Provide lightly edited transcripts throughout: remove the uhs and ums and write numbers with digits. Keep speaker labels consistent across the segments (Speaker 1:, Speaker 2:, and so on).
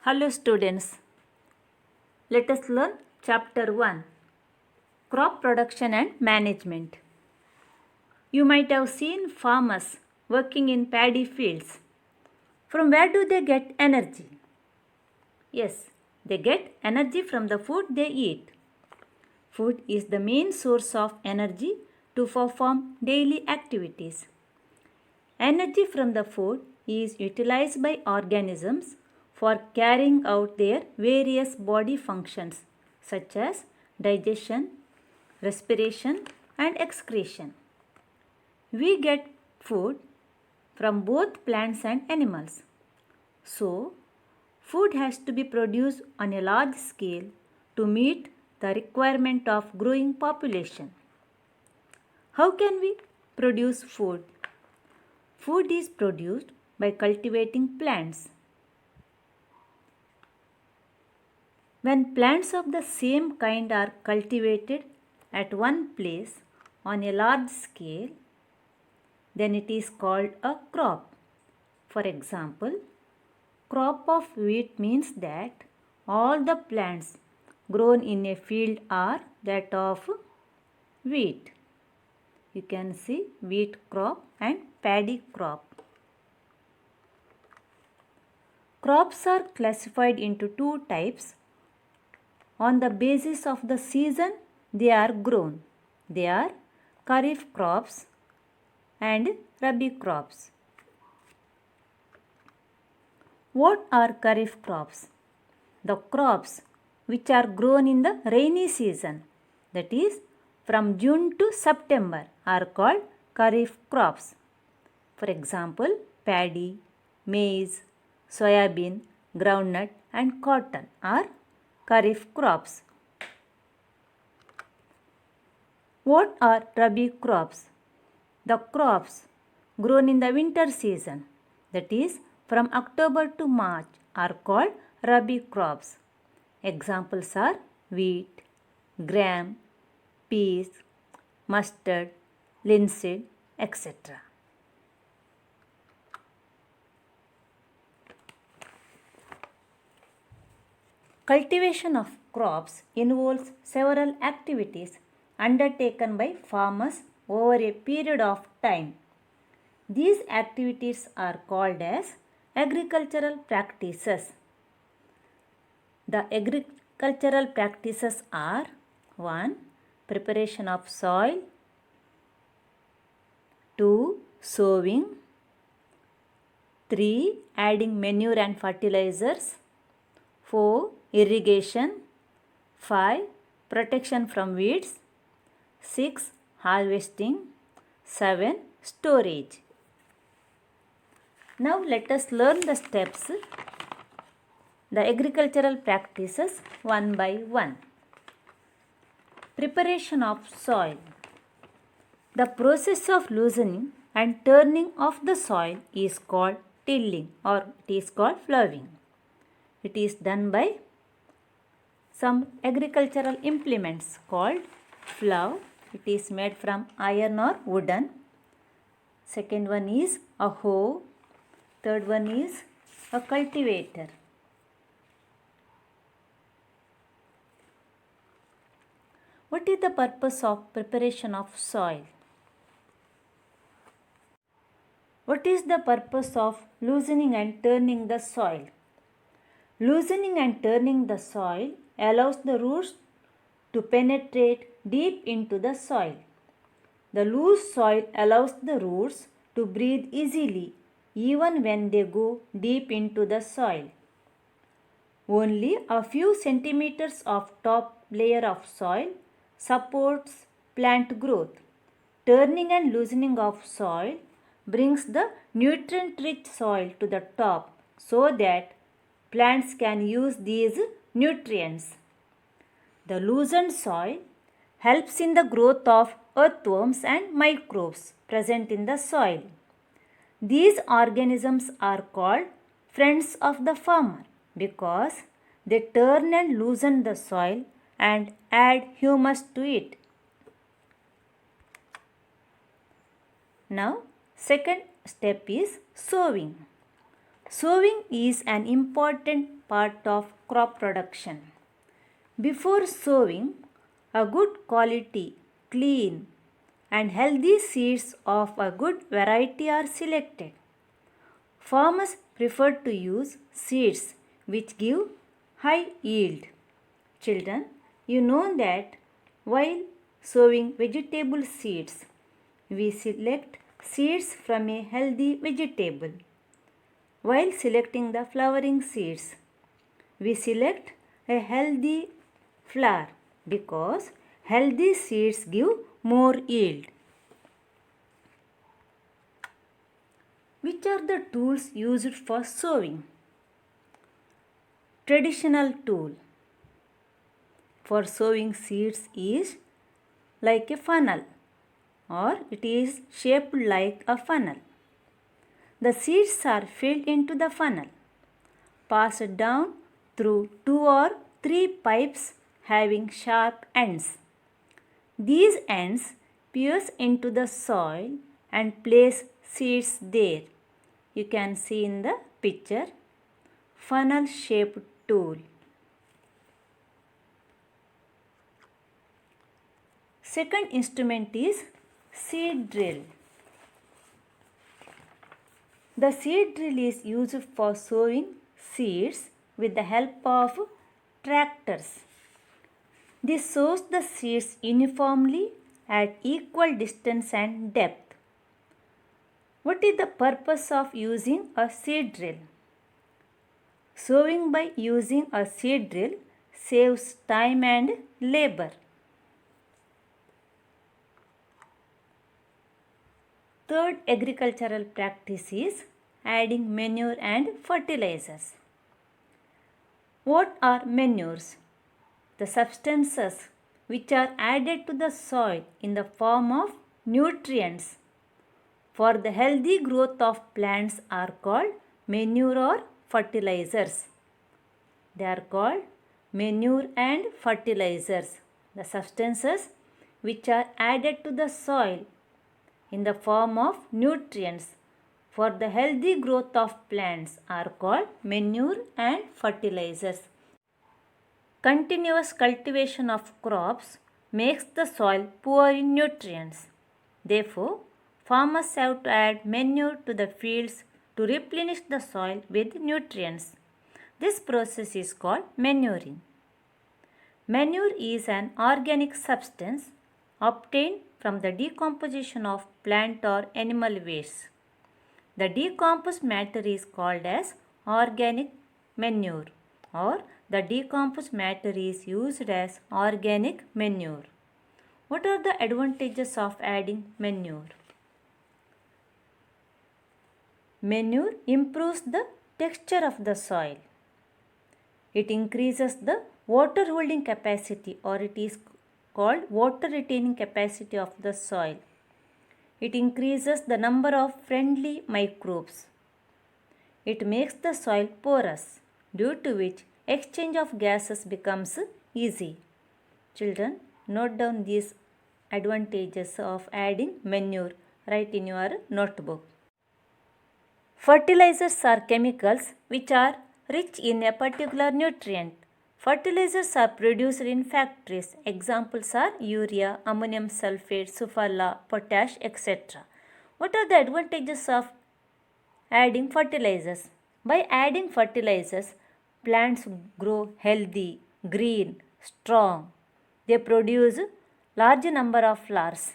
Speaker 1: Hello students, let us learn chapter 1, Crop Production and Management. You might have seen farmers working in paddy fields. From where do they get energy? Yes, they get energy from the food they eat. Food is the main source of energy to perform daily activities. Energy from the food is utilized by organisms for carrying out their various body functions such as digestion, respiration, and excretion. We get food from both plants and animals. So, food has to be produced on a large scale to meet the requirement of growing population. How can we produce food? Food is produced by cultivating plants. When plants of the same kind are cultivated at one place on a large scale, then it is called a crop. For example, crop of wheat means that all the plants grown in a field are that of wheat. You can see wheat crop and paddy crop. Crops are classified into two types. On the basis of the season they are grown. They are Kharif crops and Rabi crops. What are Kharif crops? The crops which are grown in the rainy season, that is from June to September, are called Kharif crops. For example, paddy, maize, soybean, groundnut and cotton are Kharif crops. What are Rabi crops? The crops grown in the winter season, that is from October to March, are called Rabi crops. Examples are wheat, gram, peas, mustard, linseed, etc. Cultivation of crops involves several activities undertaken by farmers over a period of time. These activities are called as agricultural practices. The agricultural practices are 1. Preparation of soil, 2. Sowing, 3. Adding manure and fertilizers, 4. Irrigation, 5. Protection from weeds, 6. Harvesting, 7. Storage. Now let us learn the steps, the agricultural practices one by one. Preparation of soil. The process of loosening and turning of the soil is called tilling or it is called ploughing. It is done by some agricultural implements called plough. It is made from iron or wooden. Second one is a hoe. Third one is a cultivator. What is the purpose of preparation of soil? What is the purpose of loosening and turning the soil? Loosening and turning the soil allows the roots to penetrate deep into the soil. The loose soil allows the roots to breathe easily even when they go deep into the soil. Only a few centimeters of top layer of soil supports plant growth. Turning and loosening of soil brings the nutrient-rich soil to the top so that plants can use these nutrients. The loosened soil helps in the growth of earthworms and microbes present in the soil. These organisms are called friends of the farmer because they turn and loosen the soil and add humus to it. Now, second step is sowing. Sowing is an important part of crop production. Before sowing, a good quality, clean, and healthy seeds of a good variety are selected. Farmers prefer to use seeds which give high yield. Children, you know that while sowing vegetable seeds, we select seeds from a healthy vegetable. While selecting the flowering seeds, we select a healthy flower because healthy seeds give more yield. Which are the tools used for sowing? Traditional tool for sowing seeds is like a funnel, or it is shaped like a funnel. The seeds are filled into the funnel, passed down through 2 or 3 pipes having sharp ends. These ends pierce into the soil and place seeds there. You can see in the picture, funnel shaped tool. Second instrument is seed drill. The seed drill is used for sowing seeds with the help of tractors. This sows the seeds uniformly at equal distance and depth. What is the purpose of using a seed drill? Sowing by using a seed drill saves time and labor. Third agricultural practice is adding manure and fertilizers. What are manures? The substances which are added to the soil in the form of nutrients for the healthy growth of plants are called manure or fertilizers. They are called manure and fertilizers. The substances which are added to the soil in the form of nutrients for the healthy growth of plants are called manure and fertilizers. Continuous cultivation of crops makes the soil poor in nutrients. Therefore, farmers have to add manure to the fields to replenish the soil with nutrients. This process is called manuring. Manure is an organic substance obtained from the decomposition of plant or animal waste. The decomposed matter is called as organic manure, or the decomposed matter is used as organic manure. What are the advantages of adding manure? Manure improves the texture of the soil. It increases the water holding capacity, or it is called water retaining capacity of the soil. It increases the number of friendly microbes. It makes the soil porous, due to which exchange of gases becomes easy. Children, note down these advantages of adding manure. Write in your notebook. Fertilizers are chemicals which are rich in a particular nutrient. Fertilizers are produced in factories. Examples are urea, ammonium sulfate, sulfala, potash, etc. What are the advantages of adding fertilizers? By adding fertilizers, plants grow healthy, green, strong. They produce large number of flowers.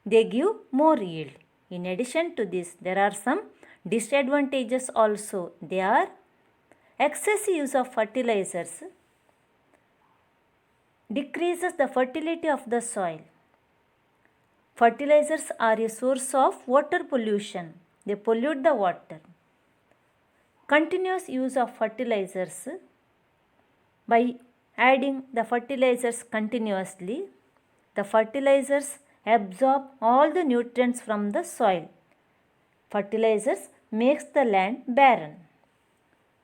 Speaker 1: They give more yield. In addition to this, there are some disadvantages also. They are excessive use of fertilizers decreases the fertility of the soil. Fertilizers are a source of water pollution. They pollute the water. Continuous use of fertilizers, by adding the fertilizers continuously, the fertilizers absorb all the nutrients from the soil. Fertilizers makes the land barren.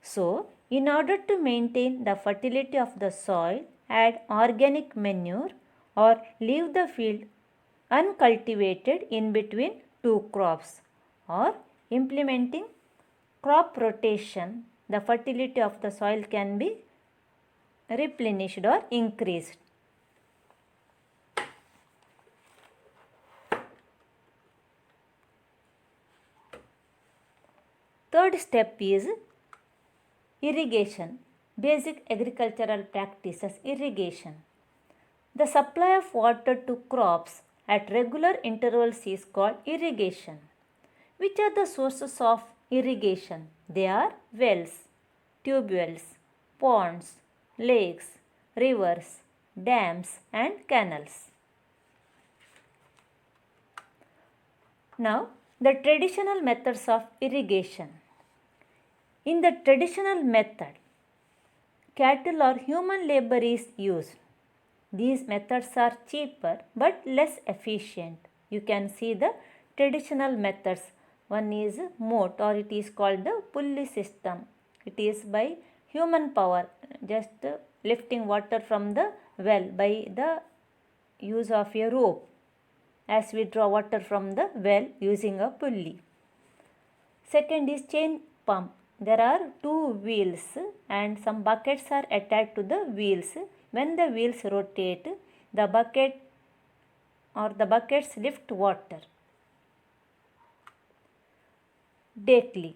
Speaker 1: So, in order to maintain the fertility of the soil, add organic manure or leave the field uncultivated in between two crops, or implementing crop rotation, the fertility of the soil can be replenished or increased. Third step is irrigation. Basic agricultural practices. Irrigation. The supply of water to crops at regular intervals is called irrigation. Which are the sources of irrigation? They are wells, tube wells, ponds, lakes, rivers, dams and canals. Now, the traditional methods of irrigation. In the traditional method, cattle or human labor is used. These methods are cheaper but less efficient. You can see the traditional methods. One is moat, or it is called the pulley system. It is by human power, just lifting water from the well by the use of a rope, as we draw water from the well using a pulley. Second is chain pump. There are two wheels and some buckets are attached to the wheels. When the wheels rotate, the bucket or the buckets lift water. Daily.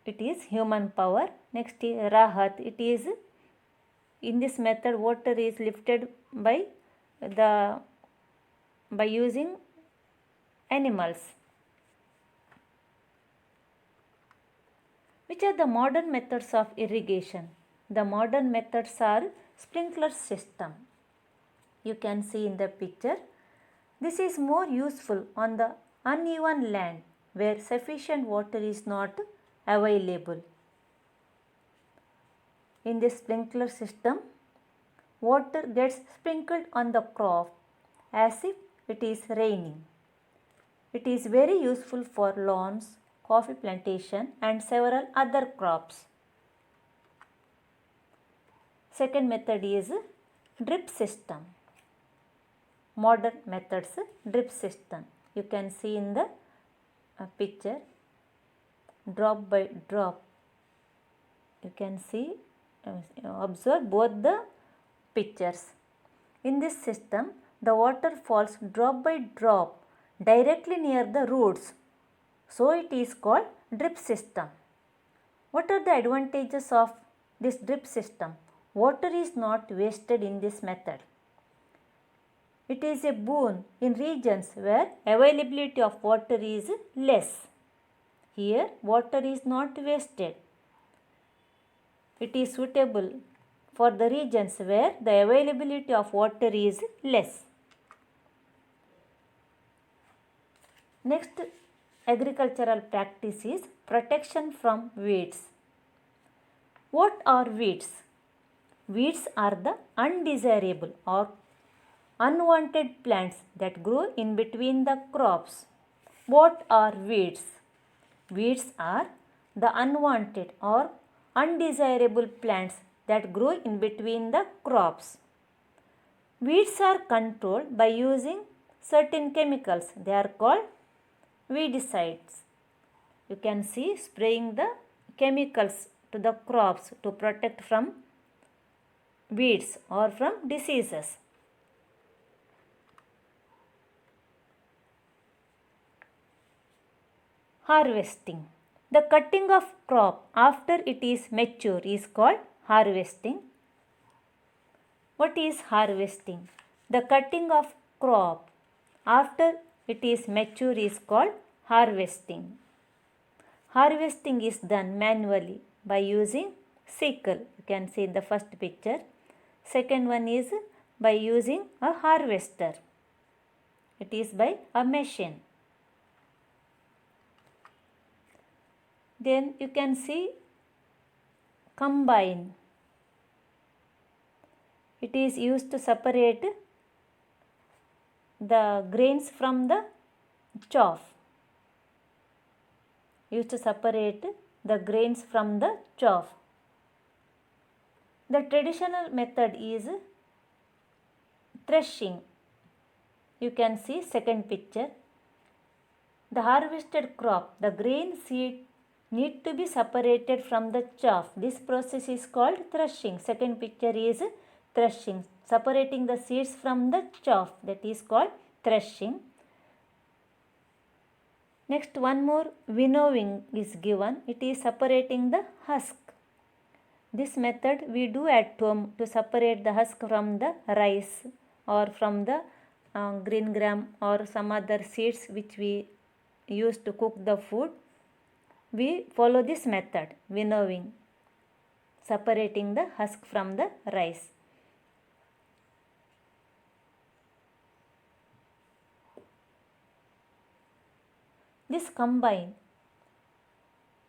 Speaker 1: It is human power. Next is Rahat. It is, in this method, water is lifted by using animals. Which are the modern methods of irrigation? The modern methods are sprinkler system. You can see in the picture. This is more useful on the uneven land where sufficient water is not available. In this sprinkler system, water gets sprinkled on the crop as if it is raining. It is very useful for lawns, coffee plantation and several other crops. Second method is drip system. Modern methods, drip system. You can see in the picture, drop by drop. You can see, observe both the pictures. In this system, the water falls drop by drop directly near the roots. So it is called drip system. What are the advantages of this drip system? Water is not wasted in this method. It is a boon in regions where availability of water is less. Here, water is not wasted. It is suitable for the regions where the availability of water is less. Next agricultural practice is protection from weeds. What are weeds? Weeds are the undesirable or unwanted plants that grow in between the crops. What are weeds? Weeds are the unwanted or undesirable plants that grow in between the crops. Weeds are controlled by using certain chemicals. They are called weedicides. You can see spraying the chemicals to the crops to protect from weeds or from diseases. Harvesting. The cutting of crop after it is mature is called harvesting. What is harvesting? The cutting of crop after it is mature is called harvesting. Harvesting is done manually by using sickle. You can see in the first picture. Second one is by using a harvester. It is by a machine. Then you can see combine. It is used to separate the grains from the chaff. Used to separate the grains from the chaff. The traditional method is threshing. You can see second picture. The harvested crop, the grain seed need to be separated from the chaff. This process is called threshing. Second picture is threshing. Separating the seeds from the chaff, that is called threshing. Next, one more winnowing is given. It is separating the husk. This method we do at home to separate the husk from the rice or from the green gram or some other seeds which we use to cook the food. We follow this method, winnowing, separating the husk from the rice. This combine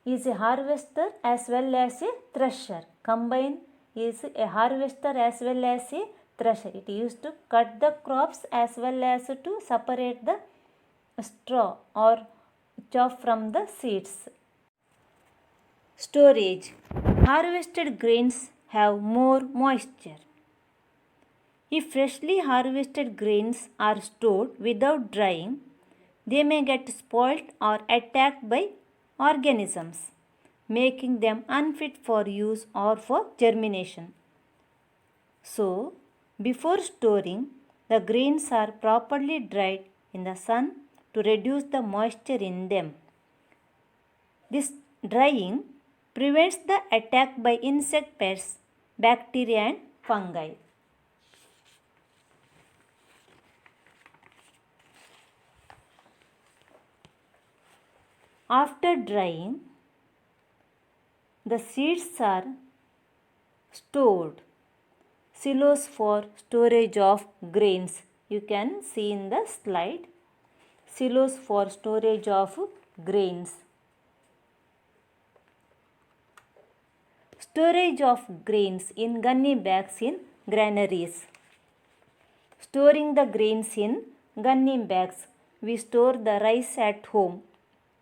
Speaker 1: is a harvester as well as a thresher. Combine is a harvester as well as a thresher. It used to cut the crops as well as to separate the straw or chaff from the seeds. Storage. Harvested grains have more moisture. If freshly harvested grains are stored without drying, they may get spoilt or attacked by organisms, making them unfit for use or for germination. So, before storing, the grains are properly dried in the sun to reduce the moisture in them. This drying prevents the attack by insect pests, bacteria and fungi. After drying, the seeds are stored. Silos for storage of grains. You can see in the slide. Silos for storage of grains. Storage of grains in gunny bags in granaries. Storing the grains in gunny bags. We store the rice at home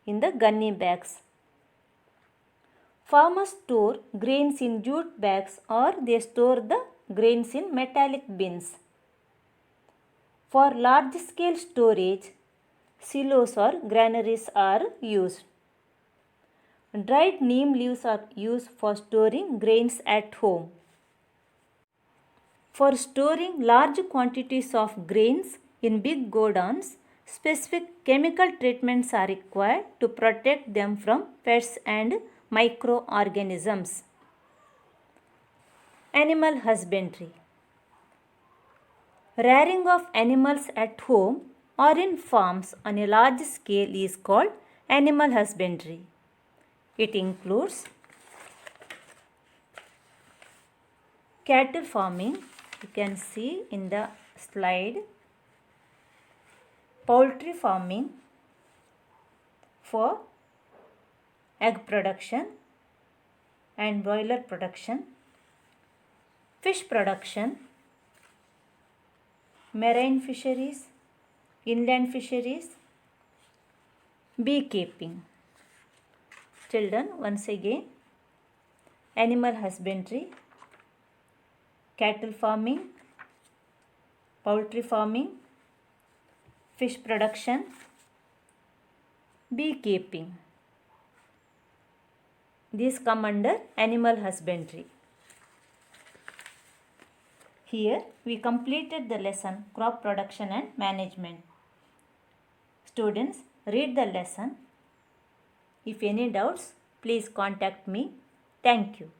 Speaker 1: in the gunny bags. Farmers store grains in jute bags or they store the grains in metallic bins. For large scale storage, silos or granaries are used. Dried neem leaves are used for storing grains at home. For storing large quantities of grains in big godowns, specific chemical treatments are required to protect them from pests and microorganisms. Animal husbandry. Rearing of animals at home or in farms on a large scale is called animal husbandry. It includes cattle farming, you can see in the slide, poultry farming for egg production and broiler production, fish production, marine fisheries, inland fisheries, beekeeping. Children, once again, animal husbandry, cattle farming, poultry farming, fish production, beekeeping. These come under animal husbandry. Here we completed the lesson crop production and management. Students, read the lesson. If any doubts, please contact me. Thank you.